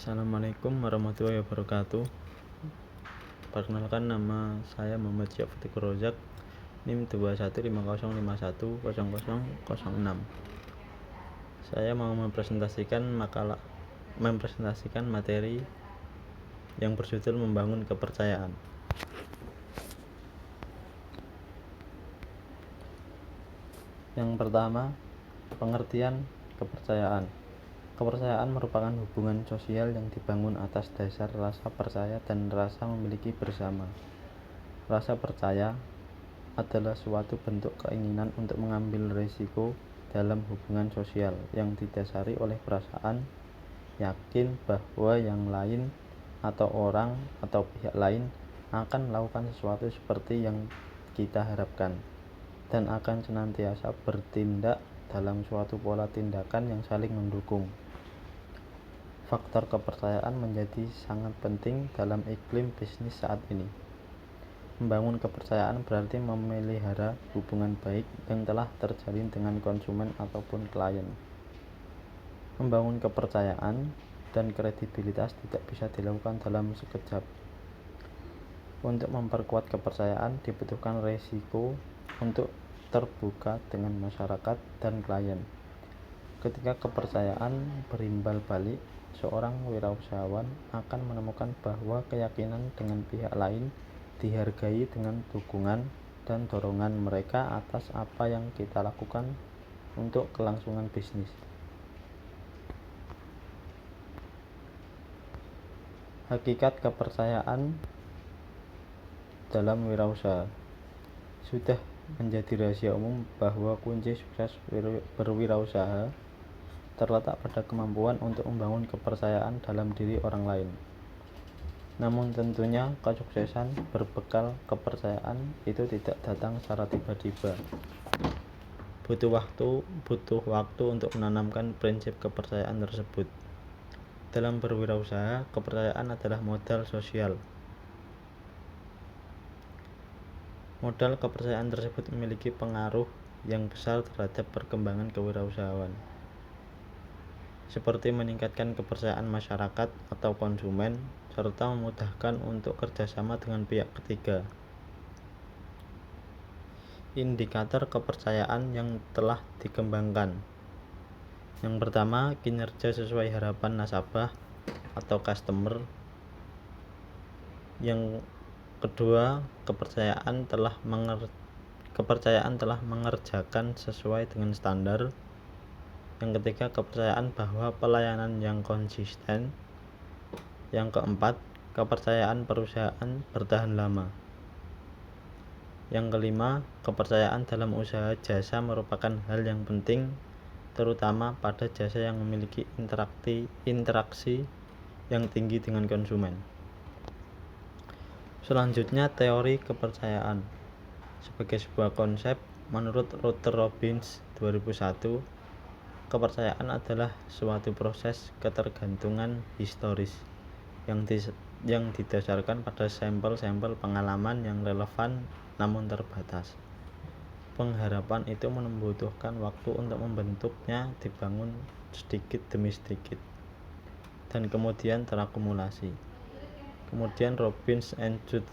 Assalamualaikum warahmatullahi wabarakatuh. Perkenalkan, nama saya Muhammad Syafatikur Rozak, NIM 2150510006. Saya mau mempresentasikan materi yang berjudul membangun kepercayaan. Yang pertama, pengertian kepercayaan. Kepercayaan merupakan hubungan sosial yang dibangun atas dasar rasa percaya dan rasa memiliki bersama. Rasa percaya adalah suatu bentuk keinginan untuk mengambil risiko dalam hubungan sosial yang didasari oleh perasaan yakin bahwa yang lain atau orang atau pihak lain akan melakukan sesuatu seperti yang kita harapkan dan akan senantiasa bertindak dalam suatu pola tindakan yang saling mendukung. Faktor kepercayaan menjadi sangat penting dalam iklim bisnis saat ini. Membangun kepercayaan berarti memelihara hubungan baik yang telah terjalin dengan konsumen ataupun klien. Membangun kepercayaan dan kredibilitas tidak bisa dilakukan dalam sekejap. Untuk memperkuat kepercayaan dibutuhkan risiko untuk terbuka dengan masyarakat dan klien. Ketika kepercayaan berimbal balik, seorang wirausahawan akan menemukan bahwa keyakinan dengan pihak lain dihargai dengan dukungan dan dorongan mereka atas apa yang kita lakukan untuk kelangsungan bisnis. Hakikat kepercayaan dalam wirausaha. Sudah menjadi rahasia umum bahwa kunci sukses berwirausaha terletak pada kemampuan untuk membangun kepercayaan dalam diri orang lain. Namun tentunya kesuksesan berbekal kepercayaan itu tidak datang secara tiba-tiba. Butuh waktu untuk menanamkan prinsip kepercayaan tersebut. Dalam berwirausaha, kepercayaan adalah modal sosial. Modal kepercayaan tersebut memiliki pengaruh yang besar terhadap perkembangan kewirausahaan, seperti meningkatkan kepercayaan masyarakat atau konsumen, serta memudahkan untuk kerjasama dengan pihak ketiga. Indikator kepercayaan yang telah dikembangkan. Yang pertama, kinerja sesuai harapan nasabah atau customer. Yang kedua, kepercayaan telah mengerjakan sesuai dengan standar. Yang ketiga, kepercayaan bahwa pelayanan yang konsisten. Yang keempat, kepercayaan perusahaan bertahan lama. Yang kelima, kepercayaan dalam usaha jasa merupakan hal yang penting, terutama pada jasa yang memiliki interaksi yang tinggi dengan konsumen. Selanjutnya, teori kepercayaan. Sebagai sebuah konsep, menurut Ruther Robbins 2001, kepercayaan adalah suatu proses ketergantungan historis yang didasarkan pada sampel-sampel pengalaman yang relevan namun terbatas. Pengharapan itu membutuhkan waktu untuk membentuknya, dibangun sedikit demi sedikit, dan kemudian terakumulasi. Kemudian Robbins and Judd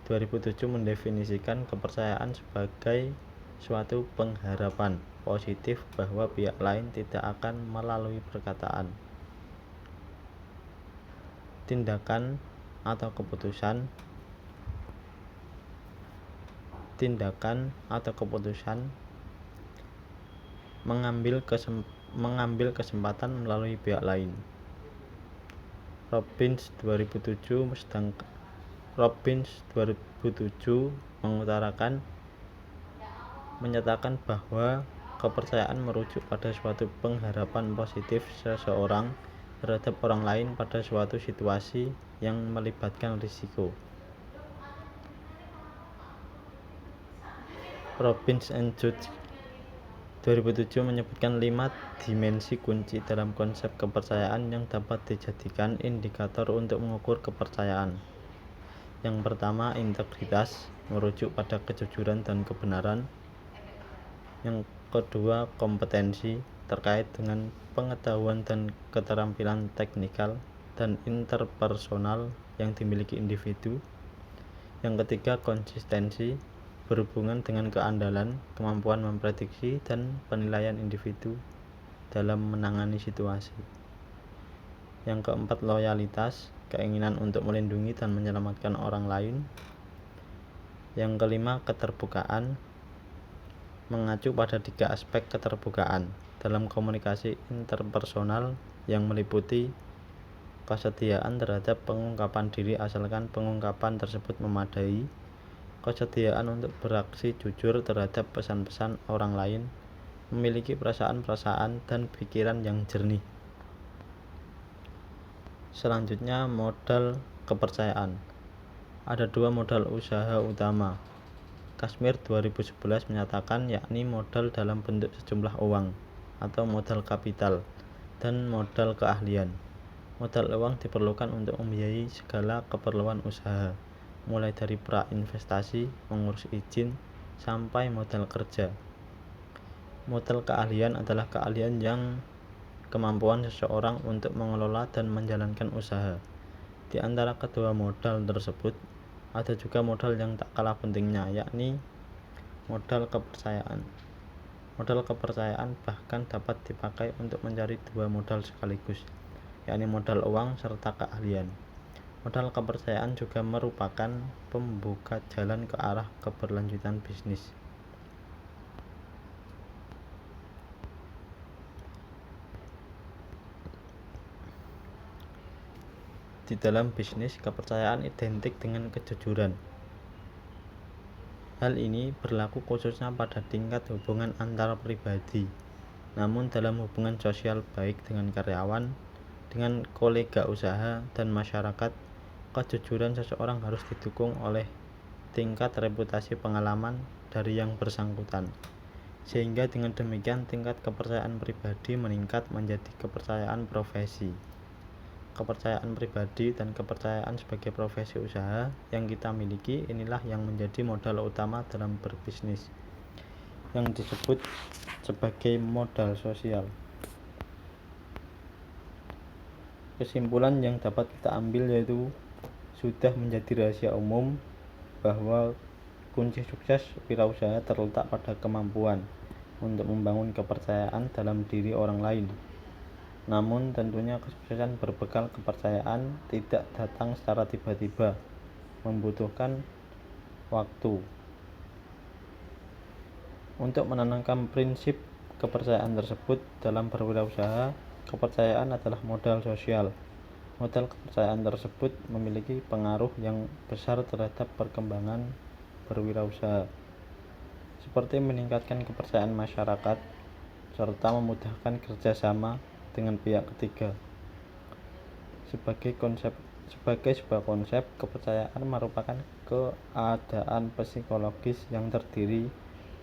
2007 mendefinisikan kepercayaan sebagai suatu pengharapan positif bahwa pihak lain tidak akan melalui perkataan, tindakan atau keputusan mengambil kesempatan melalui pihak lain. Robbins 2007 menyatakan bahwa kepercayaan merujuk pada suatu pengharapan positif seseorang terhadap orang lain pada suatu situasi yang melibatkan risiko. Robbins and Judd 2007 menyebutkan 5 dimensi kunci dalam konsep kepercayaan yang dapat dijadikan indikator untuk mengukur kepercayaan. Yang pertama, integritas, merujuk pada kejujuran dan kebenaran. Yang kedua, kompetensi, terkait dengan pengetahuan dan keterampilan teknikal. dan interpersonal yang dimiliki individu. Yang ketiga, konsistensi, berhubungan dengan keandalan, kemampuan memprediksi, dan penilaian individu dalam menangani situasi. Yang keempat, loyalitas, keinginan untuk melindungi dan menyelamatkan orang lain. Yang kelima, keterbukaan, mengacu pada 3 aspek keterbukaan dalam komunikasi interpersonal yang meliputi kesediaan terhadap pengungkapan diri asalkan pengungkapan tersebut memadai, kesediaan untuk beraksi jujur terhadap pesan-pesan orang lain, memiliki perasaan-perasaan dan pikiran yang jernih. Selanjutnya, modal kepercayaan. Ada 2 modal usaha utama. Kashmir 2011 menyatakan, yakni modal dalam bentuk sejumlah uang atau modal kapital dan modal keahlian. Modal uang diperlukan untuk membiayai segala keperluan usaha, mulai dari pra-investasi, mengurus izin, sampai modal kerja. Modal keahlian adalah keahlian yang kemampuan seseorang untuk mengelola dan menjalankan usaha. Di antara kedua modal tersebut, ada juga modal yang tak kalah pentingnya, yakni modal kepercayaan. Modal kepercayaan bahkan dapat dipakai untuk mencari 2 modal sekaligus, yakni modal uang serta keahlian. Modal kepercayaan juga merupakan pembuka jalan ke arah keberlanjutan bisnis. Di dalam bisnis, kepercayaan identik dengan kejujuran. Hal ini berlaku khususnya pada tingkat hubungan antar pribadi. Namun dalam hubungan sosial baik dengan karyawan, dengan kolega usaha, dan masyarakat, kejujuran seseorang harus didukung oleh tingkat reputasi pengalaman dari yang bersangkutan. Sehingga dengan demikian tingkat kepercayaan pribadi meningkat menjadi kepercayaan profesi. Kepercayaan pribadi dan kepercayaan sebagai profesi usaha yang kita miliki inilah yang menjadi modal utama dalam berbisnis, yang disebut sebagai modal sosial. Kesimpulan yang dapat kita ambil yaitu sudah menjadi rahasia umum bahwa kunci sukses wirausaha terletak pada kemampuan untuk membangun kepercayaan dalam diri orang lain. Namun tentunya kesuksesan berbekal kepercayaan tidak datang secara tiba-tiba, membutuhkan waktu. Untuk menanamkan prinsip kepercayaan tersebut dalam berwirausaha, kepercayaan adalah modal sosial. Modal kepercayaan tersebut memiliki pengaruh yang besar terhadap perkembangan berwirausaha, seperti meningkatkan kepercayaan masyarakat serta memudahkan kerjasama dengan pihak ketiga. Sebagai sebuah konsep, kepercayaan merupakan keadaan psikologis yang terdiri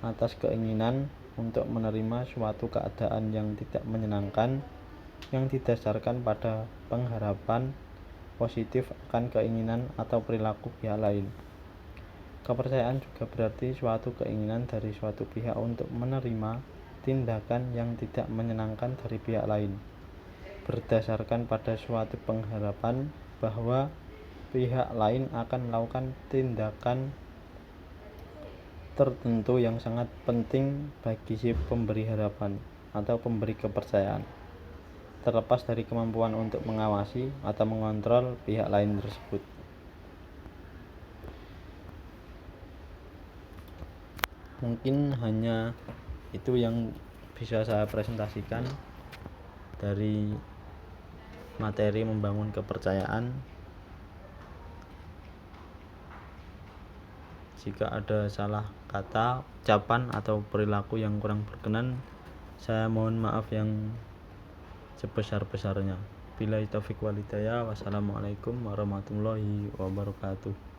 atas keinginan untuk menerima suatu keadaan yang tidak menyenangkan, yang didasarkan pada pengharapan positif akan keinginan atau perilaku pihak lain. Kepercayaan juga berarti suatu keinginan dari suatu pihak untuk menerima tindakan yang tidak menyenangkan dari pihak lain, berdasarkan pada suatu pengharapan bahwa pihak lain akan melakukan tindakan tertentu yang sangat penting bagi si pemberi harapan atau pemberi kepercayaan, terlepas dari kemampuan untuk mengawasi atau mengontrol pihak lain tersebut. Mungkin hanya itu yang bisa saya presentasikan dari materi membangun kepercayaan. Jika ada salah kata, ucapan, atau perilaku yang kurang berkenan, saya mohon maaf yang sebesar-besarnya. Billahi taufiq wal hidayah. Wassalamualaikum warahmatullahi wabarakatuh.